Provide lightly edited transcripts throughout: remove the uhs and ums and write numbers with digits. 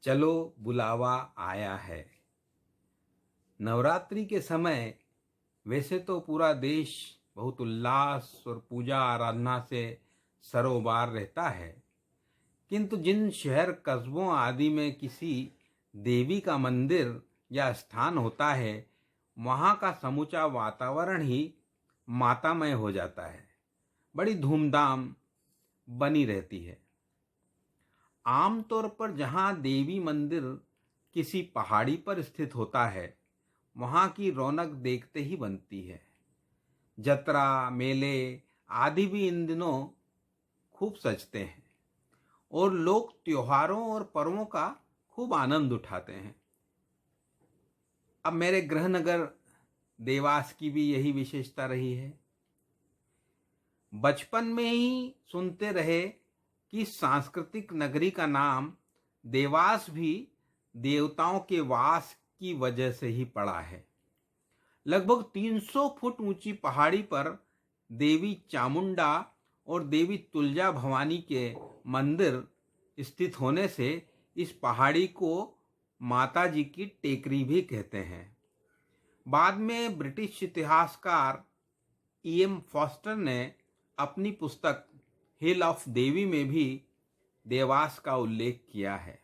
चलो बुलावा आया है। नवरात्रि के समय वैसे तो पूरा देश बहुत उल्लास और पूजा आराधना से सरोबार रहता है, किंतु जिन शहर कस्बों आदि में किसी देवी का मंदिर या स्थान होता है, वहाँ का समूचा वातावरण ही मातामय हो जाता है। बड़ी धूमधाम बनी रहती है। आमतौर पर जहाँ देवी मंदिर किसी पहाड़ी पर स्थित होता है, वहाँ की रौनक देखते ही बनती है। जतरा, मेले आदि भी इन दिनों खूब सजते हैं और लोग त्योहारों और पर्वों का खूब आनंद उठाते हैं। अब मेरे गृहनगर देवास की भी यही विशेषता रही है। बचपन में ही सुनते रहे कि सांस्कृतिक नगरी का नाम देवास भी देवताओं के वास की वजह से ही पड़ा है। लगभग 300 फुट ऊंची पहाड़ी पर देवी चामुंडा और देवी तुलजा भवानी के मंदिर स्थित होने से इस पहाड़ी को माता जी की टेकरी भी कहते हैं। बाद में ब्रिटिश इतिहासकार E.M. फॉस्टर ने अपनी पुस्तक हिल ऑफ देवी में भी देवास का उल्लेख किया है।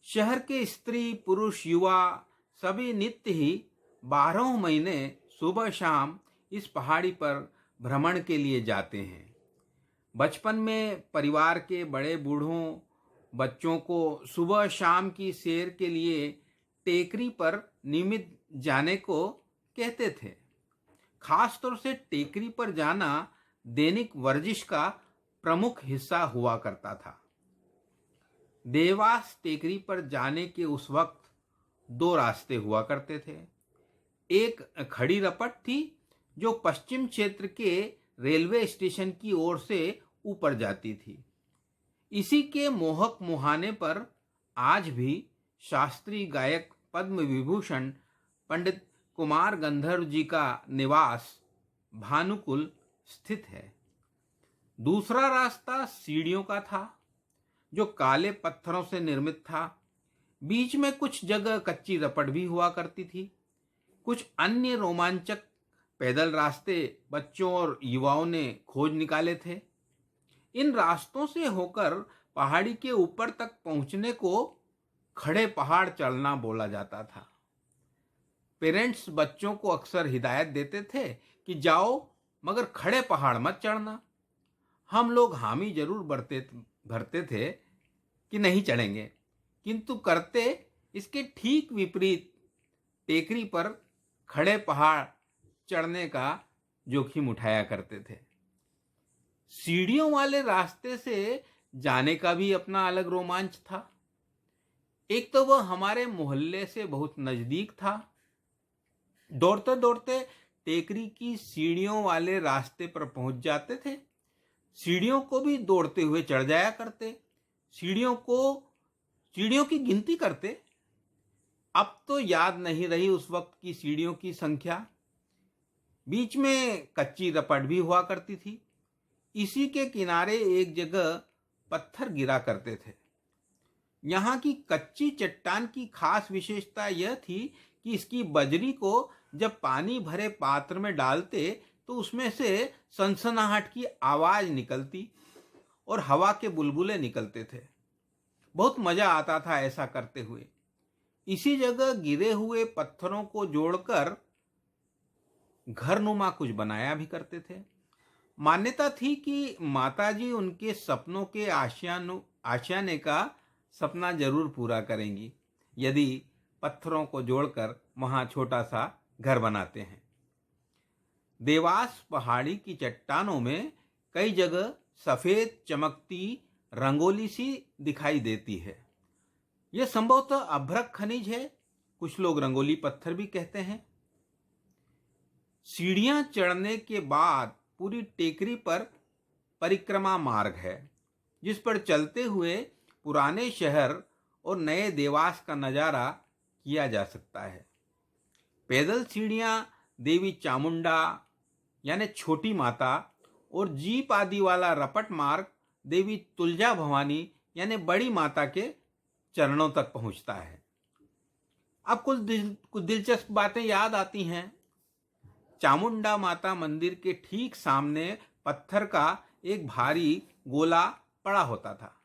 शहर के स्त्री, पुरुष, युवा सभी नित्य ही 12 महीने सुबह शाम इस पहाड़ी पर भ्रमण के लिए जाते हैं। बचपन में परिवार के बड़े बूढ़ों बच्चों को सुबह शाम की सैर के लिए टेकरी पर नियमित जाने को कहते थे। खासतौर से टेकरी पर जाना दैनिक वर्जिश का प्रमुख हिस्सा हुआ करता था। देवास टेकरी पर जाने के उस वक्त 2 रास्ते हुआ करते थे। एक खड़ी रपट थी जो पश्चिम क्षेत्र के रेलवे स्टेशन की ओर से ऊपर जाती थी। इसी के मोहक मुहाने पर आज भी शास्त्रीय गायक पद्म विभूषण पंडित कुमार गंधर्व जी का निवास भानुकुल स्थित है। दूसरा रास्ता सीढ़ियों का था जो काले पत्थरों से निर्मित था। बीच में कुछ जगह कच्ची रपट भी हुआ करती थी। कुछ अन्य रोमांचक पैदल रास्ते बच्चों और युवाओं ने खोज निकाले थे। इन रास्तों से होकर पहाड़ी के ऊपर तक पहुंचने को खड़े पहाड़ चढ़ना बोला जाता था। पेरेंट्स बच्चों को अक्सर हिदायत देते थे कि जाओ मगर खड़े पहाड़ मत चढ़ना। हम लोग हामी जरूर भरते थे कि नहीं चढ़ेंगे, किंतु करते इसके ठीक विपरीत टेकरी पर खड़े पहाड़ चढ़ने का जोखिम उठाया करते थे। सीढ़ियों वाले रास्ते से जाने का भी अपना अलग रोमांच था। एक तो वह हमारे मोहल्ले से बहुत नजदीक था। दौड़ते दौड़ते टेकरी की सीढ़ियों वाले रास्ते पर पहुंच जाते थे। सीढ़ियों को भी दौड़ते हुए चढ़ जाया करते। सीढ़ियों की गिनती करते। अब तो याद नहीं रही उस वक्त की सीढ़ियों की संख्या। बीच में कच्ची रपट भी हुआ करती थी। इसी के किनारे एक जगह पत्थर गिरा करते थे। यहाँ की कच्ची चट्टान की खास विशेषता यह थी कि इसकी बजरी को जब पानी भरे पात्र में डालते तो उसमें से सनसनाहट की आवाज निकलती और हवा के बुलबुले निकलते थे। बहुत मजा आता था ऐसा करते हुए। इसी जगह गिरे हुए पत्थरों को जोड़कर घरनुमा कुछ बनाया भी करते थे। मान्यता थी कि माताजी उनके सपनों के आशियाने का सपना जरूर पूरा करेंगी यदि पत्थरों को जोड़कर वहां छोटा सा घर बनाते हैं। देवास पहाड़ी की चट्टानों में कई जगह सफेद चमकती रंगोली सी दिखाई देती है। यह संभवतः अभ्रक खनिज है, कुछ लोग रंगोली पत्थर भी कहते हैं। सीढ़ियां चढ़ने के बाद पूरी टेकरी पर परिक्रमा मार्ग है, जिस पर चलते हुए पुराने शहर और नए देवास का नजारा किया जा सकता है। पैदल सीढ़ियां देवी चामुंडा यानी छोटी माता और जीप आदि वाला रपट मार्ग देवी तुलजा भवानी यानी बड़ी माता के चरणों तक पहुंचता है। अब कुछ दिलचस्प बातें याद आती हैं। चामुंडा माता मंदिर के ठीक सामने पत्थर का एक भारी गोला पड़ा होता था।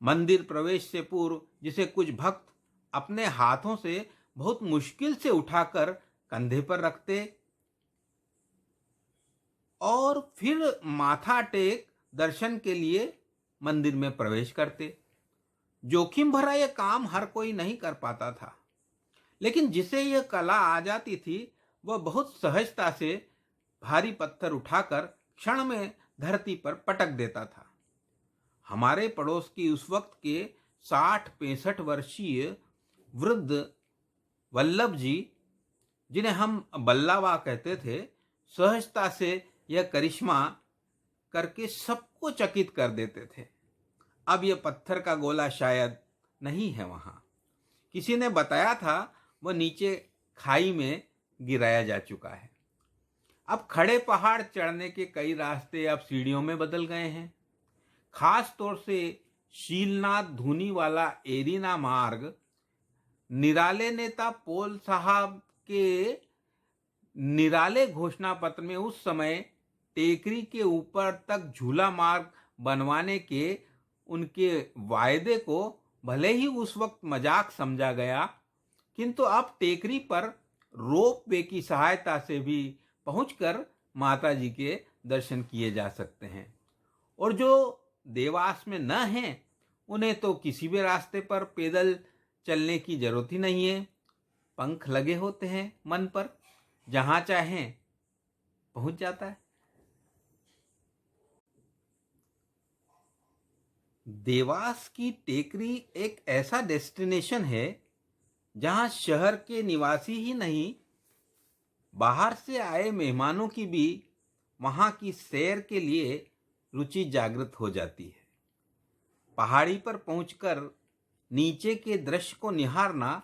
मंदिर प्रवेश से पूर्व जिसे कुछ भक्त अपने हाथों से बहुत मुश्किल से उठाकर कंधे पर रखते और फिर माथा टेक दर्शन के लिए मंदिर में प्रवेश करते। जोखिम भरा यह काम हर कोई नहीं कर पाता था, लेकिन जिसे यह कला आ जाती थी वह बहुत सहजता से भारी पत्थर उठाकर क्षण में धरती पर पटक देता था। हमारे पड़ोस की उस वक्त के 60-65 वर्षीय वृद्ध वल्लभ जी, जिन्हें हम बल्लावा कहते थे, सहजता से यह करिश्मा करके सबको चकित कर देते थे। अब यह पत्थर का गोला शायद नहीं है वहां। किसी ने बताया था वह नीचे खाई में गिराया जा चुका है। अब खड़े पहाड़ चढ़ने के कई रास्ते अब सीढ़ियों में बदल गए हैं। खास तौर से शीलनाथ धुनी वाला एरिना मार्ग निराले नेता पोल साहब के निराले घोषणा पत्र में उस समय टेकरी के ऊपर तक झूला मार्ग बनवाने के उनके वायदे को भले ही उस वक्त मजाक समझा गया, किंतु अब टेकरी पर रोप वे की सहायता से भी पहुंचकर माता जी के दर्शन किए जा सकते हैं। और जो देवास में न हैं उन्हें तो किसी भी रास्ते पर पैदल चलने की जरूरत ही नहीं है। पंख लगे होते हैं मन पर, जहां चाहें पहुंच जाता है। देवास की टेकरी एक ऐसा डेस्टिनेशन है जहां शहर के निवासी ही नहीं, बाहर से आए मेहमानों की भी वहां की सैर के लिए रुचि जागृत हो जाती है। पहाड़ी पर पहुंचकर नीचे के दृश्य को निहारना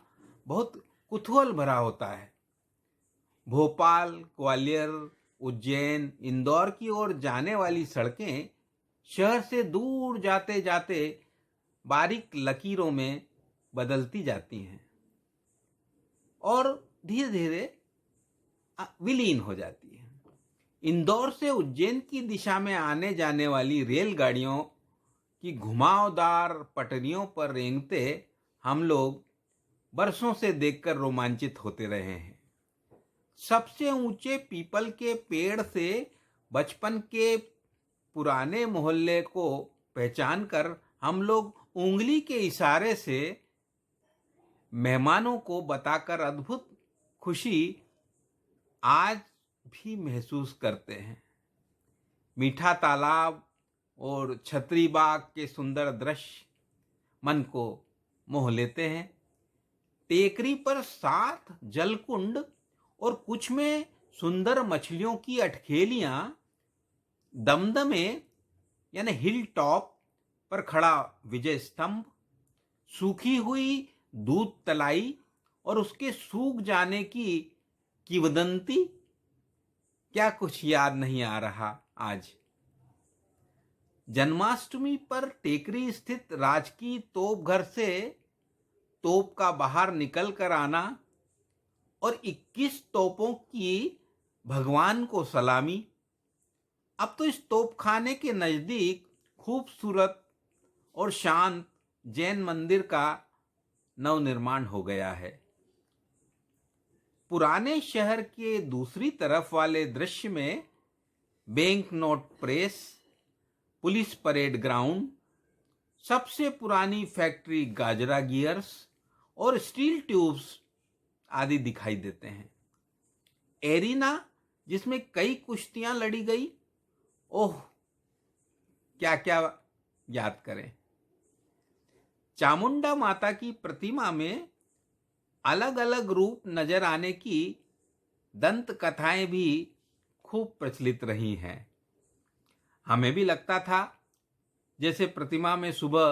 बहुत कुतूहल भरा होता है। भोपाल, ग्वालियर, उज्जैन, इंदौर की ओर जाने वाली सड़कें शहर से दूर जाते जाते बारीक लकीरों में बदलती जाती हैं और धीरे धीरे विलीन हो जाती है। इंदौर से उज्जैन की दिशा में आने जाने वाली रेलगाड़ियों की घुमावदार पटरियों पर रेंगते हम लोग बरसों से देखकर रोमांचित होते रहे हैं। सबसे ऊंचे पीपल के पेड़ से बचपन के पुराने मोहल्ले को पहचान कर हम लोग उंगली के इशारे से मेहमानों को बताकर अद्भुत खुशी आज भी महसूस करते हैं। मीठा तालाब और छतरी बाग के सुंदर दृश्य मन को मोह लेते हैं। टेकरी पर 7 जलकुंड और कुछ में सुंदर मछलियों की अठखेलियां, दमदमे यानी हिल टॉप पर खड़ा विजय स्तंभ, सूखी हुई दूध तलाई और उसके सूख जाने की किंवदंती, क्या कुछ याद नहीं आ रहा आज। जन्माष्टमी पर टेकरी स्थित राजकीय तोप घर से तोप का बाहर निकल कर आना और 21 तोपों की भगवान को सलामी। अब तो इस तोपखाने के नजदीक खूबसूरत और शांत जैन मंदिर का नवनिर्माण हो गया है। पुराने शहर के दूसरी तरफ वाले दृश्य में bank note press, police parade ground, सबसे पुरानी फैक्ट्री गाजरा गियर्स और स्टील ट्यूब्स आदि दिखाई देते हैं। एरिना जिसमें कई कुश्तियां लड़ी गई, ओह क्या क्या याद करें। चामुंडा माता की प्रतिमा में अलग अलग रूप नजर आने की दंत कथाएं भी खूब प्रचलित रही हैं। हमें भी लगता था जैसे प्रतिमा में सुबह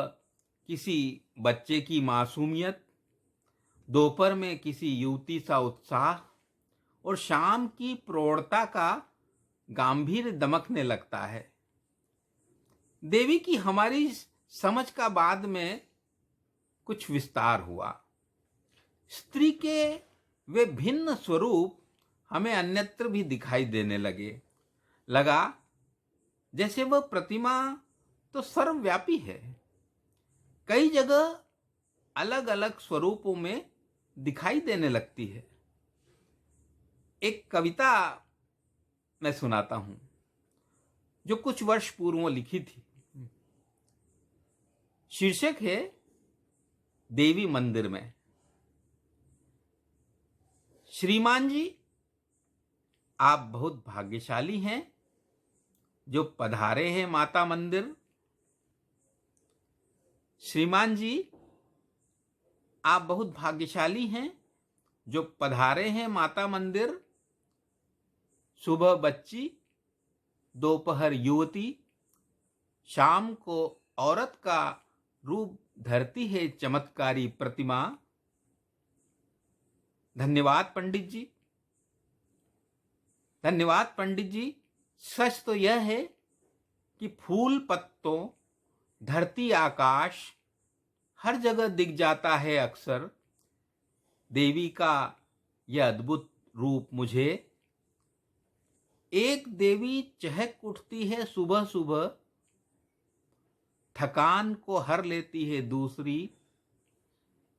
किसी बच्चे की मासूमियत, दोपहर में किसी युवती सा उत्साह और शाम की प्रौढ़ता का गांभीर्य दमकने लगता है। देवी की हमारी समझ का बाद में कुछ विस्तार हुआ। स्त्री के वे भिन्न स्वरूप हमें अन्यत्र भी दिखाई देने लगा जैसे वह प्रतिमा तो सर्वव्यापी है, कई जगह अलग अलग स्वरूपों में दिखाई देने लगती है। एक कविता मैं सुनाता हूं जो कुछ वर्ष पूर्व लिखी थी। शीर्षक है देवी मंदिर में। श्रीमान जी, आप बहुत भाग्यशाली हैं जो पधारे हैं माता मंदिर। श्रीमान जी, आप बहुत भाग्यशाली हैं जो पधारे हैं माता मंदिर। सुबह बच्ची, दोपहर युवती, शाम को औरत का रूप धरती है चमत्कारी प्रतिमा। धन्यवाद पंडित जी, धन्यवाद पंडित जी। सच तो यह है कि फूल पत्तों, धरती आकाश हर जगह दिख जाता है अक्सर देवी का यह अद्भुत रूप मुझे। एक देवी चहक उठती है सुबह सुबह, थकान को हर लेती है दूसरी।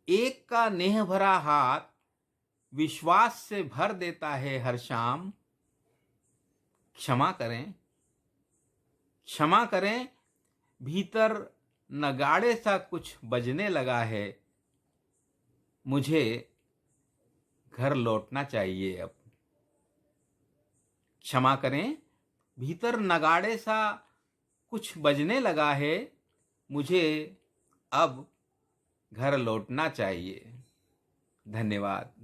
एक का नेह भरा हाथ विश्वास से भर देता है हर शाम। क्षमा करें, क्षमा करें, भीतर नगाड़े सा कुछ बजने लगा है। मुझे घर लौटना चाहिए अब। क्षमा करें, भीतर नगाड़े सा कुछ बजने लगा है। मुझे अब घर लौटना चाहिए। धन्यवाद।